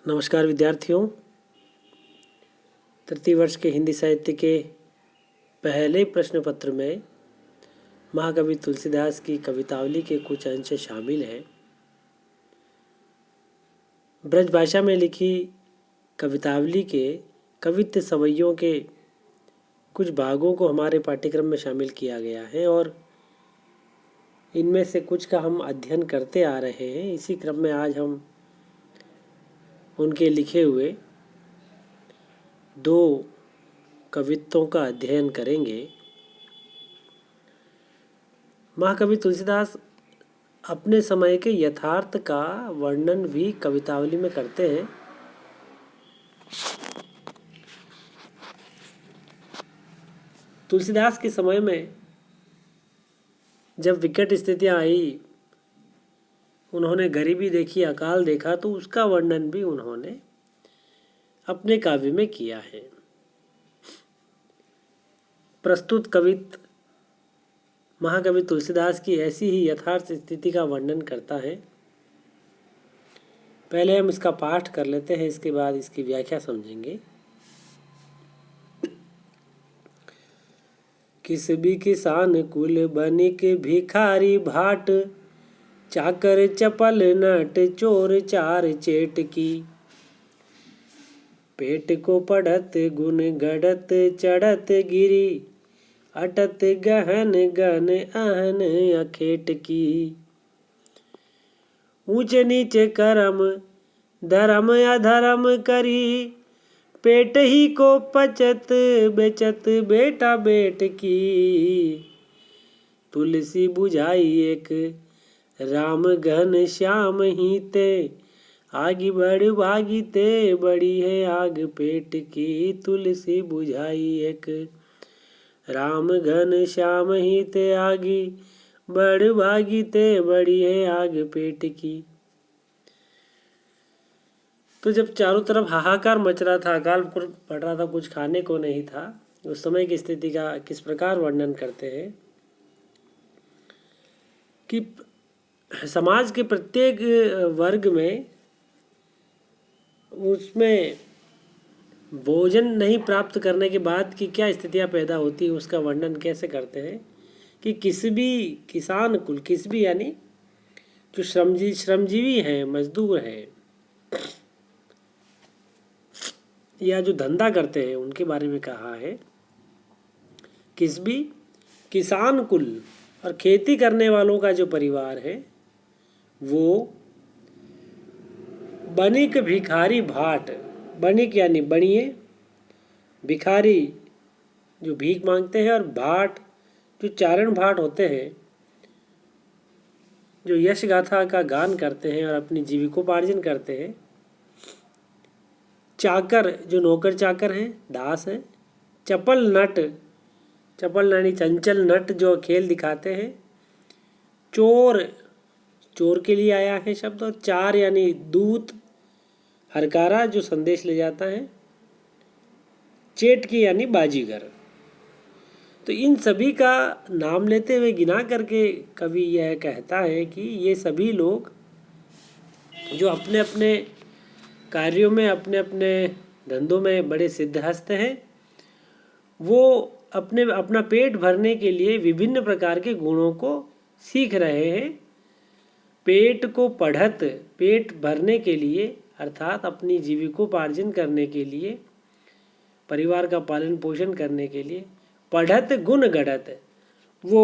नमस्कार विद्यार्थियों। तृतीय वर्ष के हिंदी साहित्य के पहले प्रश्न पत्र में महाकवि तुलसीदास की कवितावली के कुछ अंश शामिल हैं। ब्रज भाषा में लिखी कवितावली के कवित्त सवैयों के कुछ भागों को हमारे पाठ्यक्रम में शामिल किया गया है और इनमें से कुछ का हम अध्ययन करते आ रहे हैं। इसी क्रम में आज हम उनके लिखे हुए 2 कवित्तों का अध्ययन करेंगे। महाकवि तुलसीदास अपने समय के यथार्थ का वर्णन भी कवितावली में करते हैं। तुलसीदास के समय में जब विकट स्थितियां आई, उन्होंने गरीबी देखी, अकाल देखा, तो उसका वर्णन भी उन्होंने अपने काव्य में किया है। प्रस्तुत कवित्त महाकवि तुलसीदास की ऐसी ही यथार्थ स्थिति का वर्णन करता है। पहले हम इसका पाठ कर लेते हैं, इसके बाद इसकी व्याख्या समझेंगे। किस भी किसान कुल बनिक भिखारी भाट, चाकर चपल नट चोर चार चेट की, पेट को पढ़त गुण गढ़त चढ़त गिरी, अटत गहन गन अहन अखेट की, ऊंचे नीचे करम धर्म अधर्म करी, पेट ही को पचत बेचत बेटा बेट की, तुलसी बुझाई एक राम घन श्याम ही ते, आगी बढ़ भागी ते बड़ी है आग पेट की, तुलसी बुझाई एक राम घन श्याम ही ते, आगी बढ़ भागी ते बड़ी है आग पेट की। तो जब चारों तरफ हाहाकार मच रहा था, अकाल पड़ रहा था, कुछ खाने को नहीं था, उस समय की स्थिति का किस प्रकार वर्णन करते हैं कि समाज के प्रत्येक वर्ग में उसमें भोजन नहीं प्राप्त करने के बाद की क्या स्थितियां पैदा होती है, उसका वर्णन कैसे करते हैं कि किसी भी किसान कुल, किसी भी यानी जो श्रमजीवी हैं, मजदूर हैं या जो धंधा करते हैं, उनके बारे में कहा है। किस भी किसान कुल और खेती करने वालों का जो परिवार है वो बनिक भिखारी भाट, बनिक यानी बनिए, भिखारी जो भीख मांगते हैं, और भाट जो चारण भाट होते हैं, जो यश गाथा का गान करते हैं और अपनी जीविकोपार्जन करते हैं, चाकर जो नौकर चाकर हैं, दास हैं, चपल नट, चपल यानी चंचल नट जो खेल दिखाते हैं, चोर, चोर के लिए आया है शब्द, और चार यानी दूत, हरकारा जो संदेश ले जाता है, चेट की यानी बाजीगर। तो इन सभी का नाम लेते हुए गिना करके कवि यह कहता है कि ये सभी लोग जो अपने अपने कार्यों में, अपने अपने धंधों में बड़े सिद्धहस्त हैं, वो अपना पेट भरने के लिए विभिन्न प्रकार के गुणों को सीख रहे हैं। पेट को पढ़त, पेट भरने के लिए अर्थात अपनी जीविकोपार्जन करने के लिए, परिवार का पालन पोषण करने के लिए, पढ़त गुण गढ़त, वो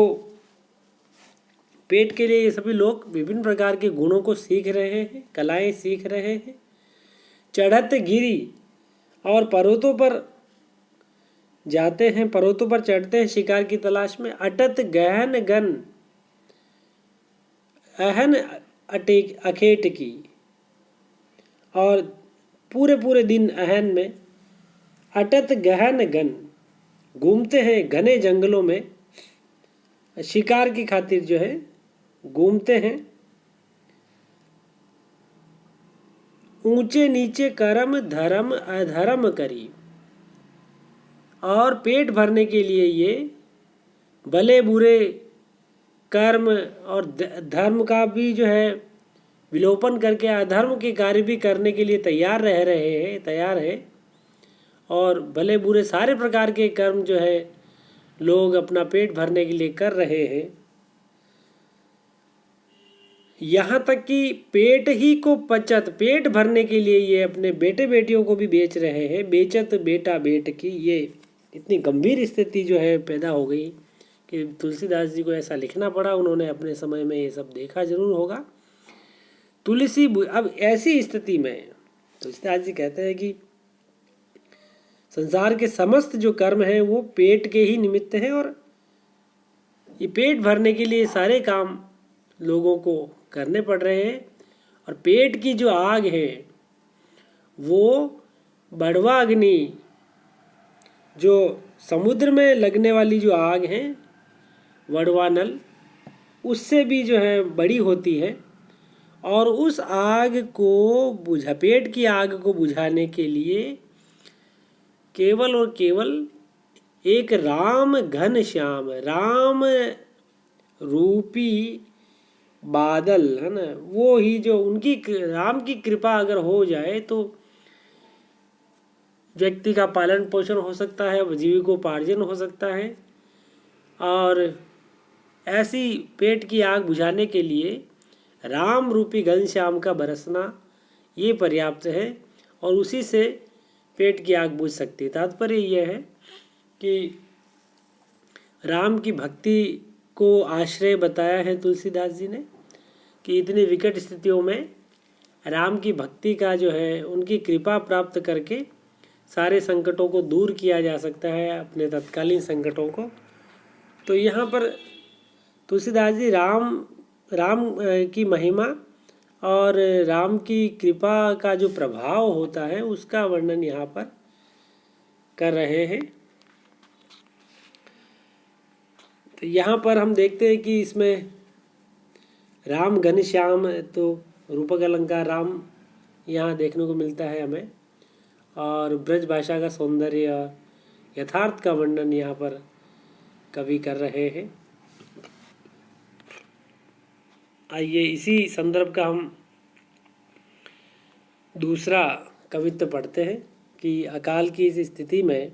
पेट के लिए ये सभी लोग विभिन्न प्रकार के गुणों को सीख रहे हैं, कलाएं सीख रहे हैं। चढ़त गिरी, और पर्वतों पर जाते हैं, पर्वतों पर चढ़ते हैं शिकार की तलाश में। अटत गहन गन अहन अखेट की, और पूरे पूरे दिन अहन में, अटत गहन गन, घूमते हैं घने जंगलों में, शिकार की खातिर जो है घूमते हैं। ऊंचे नीचे कर्म धर्म अधर्म करी, और पेट भरने के लिए ये भले बुरे कर्म और धर्म का भी जो है विलोपन करके अधर्म के कार्य भी करने के लिए तैयार है। और भले बुरे सारे प्रकार के कर्म जो है लोग अपना पेट भरने के लिए कर रहे हैं। यहाँ तक कि पेट भरने के लिए ये अपने बेटे बेटियों को भी बेच रहे हैं। बेचत बेटा बेट की, ये इतनी गंभीर स्थिति जो है पैदा हो गई कि तुलसीदास जी को ऐसा लिखना पड़ा। उन्होंने अपने समय में ये सब देखा जरूर होगा। अब ऐसी स्थिति में तुलसीदास जी कहते हैं कि संसार के समस्त जो कर्म हैं वो पेट के ही निमित्त हैं, और ये पेट भरने के लिए सारे काम लोगों को करने पड़ रहे हैं। और पेट की जो आग है वो बड़वा अग्नि, जो समुद्र में लगने वाली जो आग है वड़वा नल, उससे भी जो है बड़ी होती है। और उस आग को पेट की आग को बुझाने के लिए केवल और केवल एक राम घन श्याम, राम रूपी बादल है ना, वो ही जो उनकी राम की कृपा अगर हो जाए तो व्यक्ति का पालन पोषण हो सकता है, जीविकोपार्जन हो सकता है। और ऐसी पेट की आग बुझाने के लिए राम रूपी घनश्याम का बरसना ये पर्याप्त है, और उसी से पेट की आग बुझ सकती है। तात्पर्य यह है कि राम की भक्ति को आश्रय बताया है तुलसीदास जी ने, कि इतनी विकट स्थितियों में राम की भक्ति का जो है उनकी कृपा प्राप्त करके सारे संकटों को दूर किया जा सकता है, अपने तत्कालीन संकटों को। तो यहाँ पर तुलसीदास जी राम की महिमा और राम की कृपा का जो प्रभाव होता है उसका वर्णन यहाँ पर कर रहे हैं। तो यहाँ पर हम देखते हैं कि इसमें राम घनश्याम, तो रूपक अलंकार राम यहाँ देखने को मिलता है हमें, और ब्रज भाषा का सौंदर्य यथार्थ का वर्णन यहाँ पर कवि कर रहे हैं। आइए इसी संदर्भ का हम दूसरा कवित्व पढ़ते हैं कि अकाल की इस स्थिति में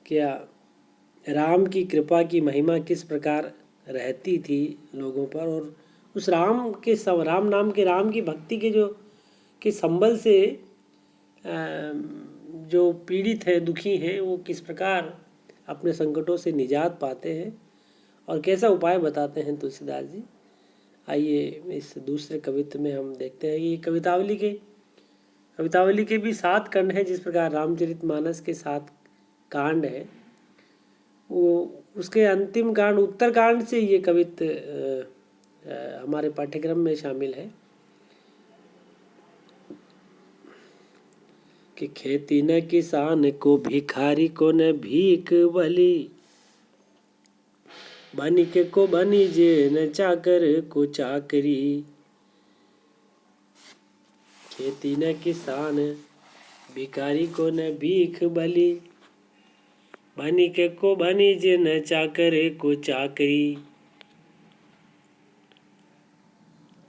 क्या राम की कृपा की महिमा किस प्रकार रहती थी लोगों पर, और उस राम नाम के राम की भक्ति के संबल से जो पीड़ित है, दुखी हैं, वो किस प्रकार अपने संकटों से निजात पाते हैं और कैसा उपाय बताते हैं तुलसीदास जी। आइए इस दूसरे कवित्व में हम देखते हैं कि कवितावली के भी 7 खंड हैं। जिस प्रकार रामचरितमानस के 7 कांड है, वो उसके अंतिम कांड उत्तरकांड से ये कवित्व हमारे पाठ्यक्रम में शामिल है कि खेती न किसान को, भिखारी को न भीख बली, बनिक को बनिजे न चाकर को चाकरी। खेती न किसान, भिखारी को न भीख बली, बनिक को बनिजे न चाकर को चाकरी।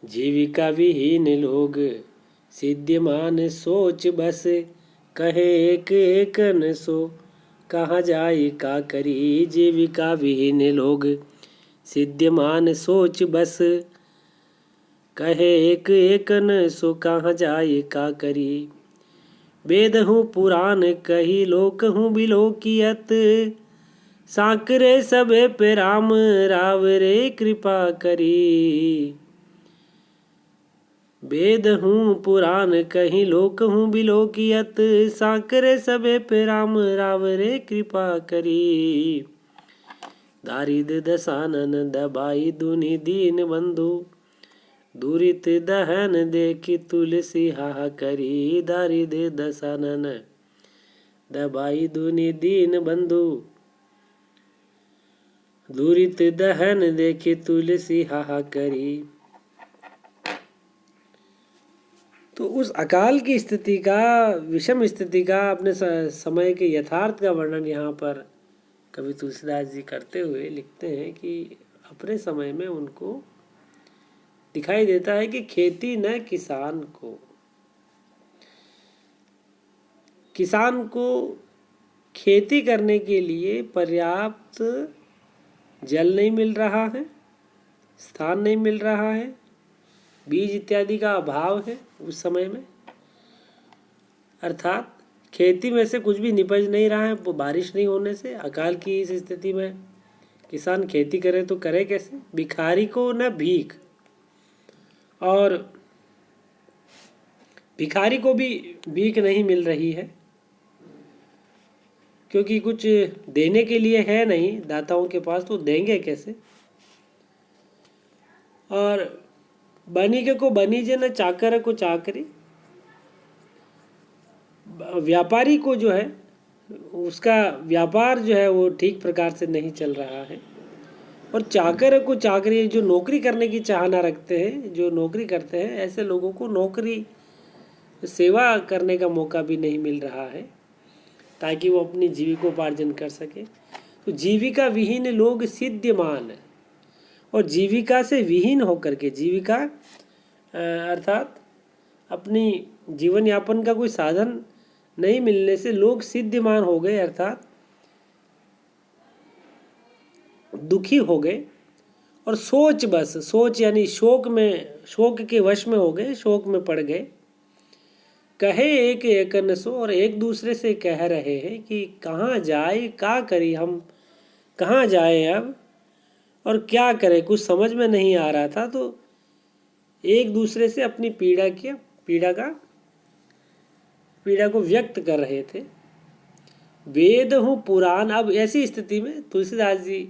जीविका विहीन लोग सिद्धिमान सोच बस, कहे एक न सो कहाँ जाए का करी। जीविका विहीन लोग सिद्धिमान सोच बस, कहे एक न सो कहाँ जाए का करी। वेद हूँ पुराण कही लोक हूँ बिलोकियत, सांकरे सबे पे राम राव रे कृपा करी। वेद हूँ पुराण कहीं लोक हूँ बिलोकियत, सांकरे सबे पे राम राव रे कृपा करी। दारिद दसानन दबाई दुनि दीन बंधु, दूरित दहन देखी तुलसी हाहा करी। दारिद दसानन दबाई दुनि दीन बंधु, दूरित दहन देखी तुलसी हाहा करी। तो उस अकाल की स्थिति का, विषम स्थिति का, अपने समय के यथार्थ का वर्णन यहाँ पर कवि तुलसीदास जी करते हुए लिखते हैं कि अपने समय में उनको दिखाई देता है कि खेती न किसान को खेती करने के लिए पर्याप्त जल नहीं मिल रहा है, स्थान नहीं मिल रहा है, बीज इत्यादि का अभाव है उस समय में, अर्थात खेती में से कुछ भी निपज नहीं रहा है। वो बारिश नहीं होने से, अकाल की इस स्थिति में किसान खेती करे तो करे कैसे? भिखारी को न भीख, और भिखारी को भी भीख नहीं मिल रही है, क्योंकि कुछ देने के लिए है नहीं दाताओं के पास, तो देंगे कैसे? और बनिके को बनीजे न चाकर को चाकरी, व्यापारी को जो है उसका व्यापार जो है वो ठीक प्रकार से नहीं चल रहा है, और चाकर को चाकरी, जो नौकरी करने की चाहना रखते हैं, जो नौकरी करते हैं, ऐसे लोगों को नौकरी सेवा करने का मौका भी नहीं मिल रहा है ताकि वो अपनी जीविकोपार्जन कर सके। तो जीविका विहीन लोग सिद्ध्यमान है, और जीविका से विहीन होकर के, जीविका अर्थात अपनी जीवन यापन का कोई साधन नहीं मिलने से लोग सिद्ध्यमान हो गए, अर्थात दुखी हो गए, और सोच यानी शोक के वश में हो गए, शोक में पड़ गए। कहे एक एकन सो, और एक दूसरे से कह रहे हैं कि कहाँ जाए, क्या करी, हम कहाँ जाए अब और क्या करें, कुछ समझ में नहीं आ रहा था। तो एक दूसरे से अपनी पीड़ा को व्यक्त कर रहे थे। वेद हूँ पुराण, अब ऐसी स्थिति में तुलसीदास जी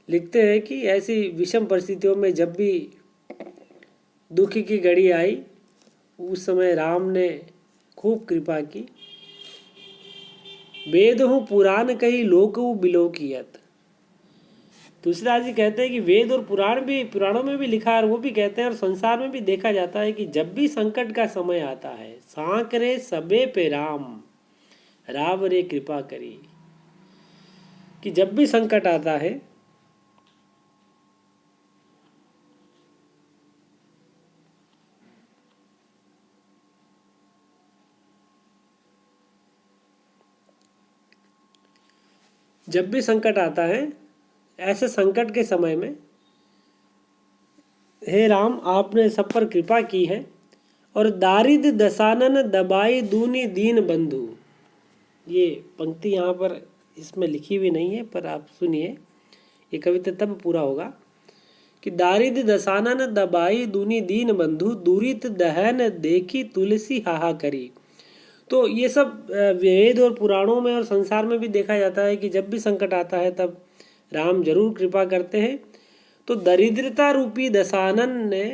लिखते हैं कि ऐसी विषम परिस्थितियों में जब भी दुख की घड़ी आई, उस समय राम ने खूब कृपा की। वेद हूँ पुराण कही लोकऊ बिलोकियत, तुलसीदास जी कहते हैं कि वेद और पुराणों में भी लिखा है, और वो भी कहते हैं, और संसार में भी देखा जाता है कि जब भी संकट का समय आता है, सांकरे सबे पे राम रे कृपा करी, कि जब भी संकट आता है ऐसे संकट के समय में हे राम आपने सब पर कृपा की है, और दारिद दसानन दबाई दूनी दीन बंधु, ये पंक्ति यहाँ पर इसमें लिखी हुई नहीं है, पर आप सुनिए, ये कविता तब पूरा होगा कि दारिद दसानन दबाई दूनी दीन बंधु, दूरित दहन देखी तुलसी हाहा करी। तो ये सब वेद और पुराणों में और संसार में भी देखा जाता है कि जब भी संकट आता है तब राम जरूर कृपा करते हैं। तो दरिद्रता रूपी दशानन ने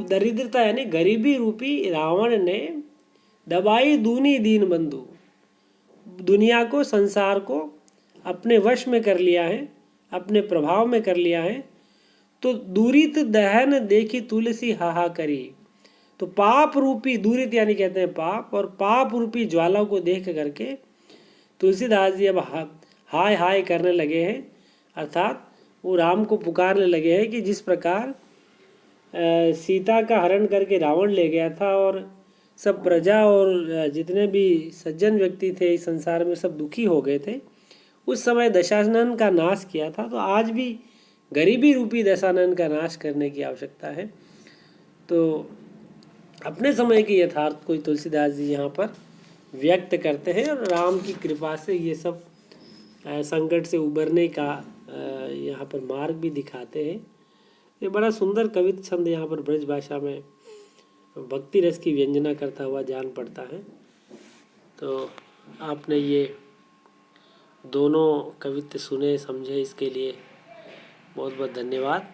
दरिद्रता यानी गरीबी रूपी रावण ने दबाई दूनी दीन बंधु, दुनिया को, संसार को अपने वश में कर लिया है, अपने प्रभाव में कर लिया है। तो दूरित दहन देखी तुलसी हाहा करी, तो पाप रूपी, दूरित यानी कहते हैं पाप, और पाप रूपी ज्वाला को देख करके तुलसीदास जी अब हाय हाय करने लगे हैं, अर्थात वो राम को पुकारने लगे हैं कि जिस प्रकार सीता का हरण करके रावण ले गया था, और सब प्रजा और जितने भी सज्जन व्यक्ति थे इस संसार में सब दुखी हो गए थे, उस समय दशानन का नाश किया था। तो आज भी गरीबी रूपी दशानन का नाश करने की आवश्यकता है। तो अपने समय की यथार्थ को तुलसीदास जी यहाँ पर व्यक्त करते हैं, और राम की कृपा से ये सब संकट से उबरने का यहाँ पर मार्ग भी दिखाते हैं। ये बड़ा सुंदर कवित छंद यहाँ पर ब्रज भाषा में भक्ति रस की व्यंजना करता हुआ जान पड़ता है। तो आपने ये दोनों कवित्त सुने, समझे, इसके लिए बहुत बहुत धन्यवाद।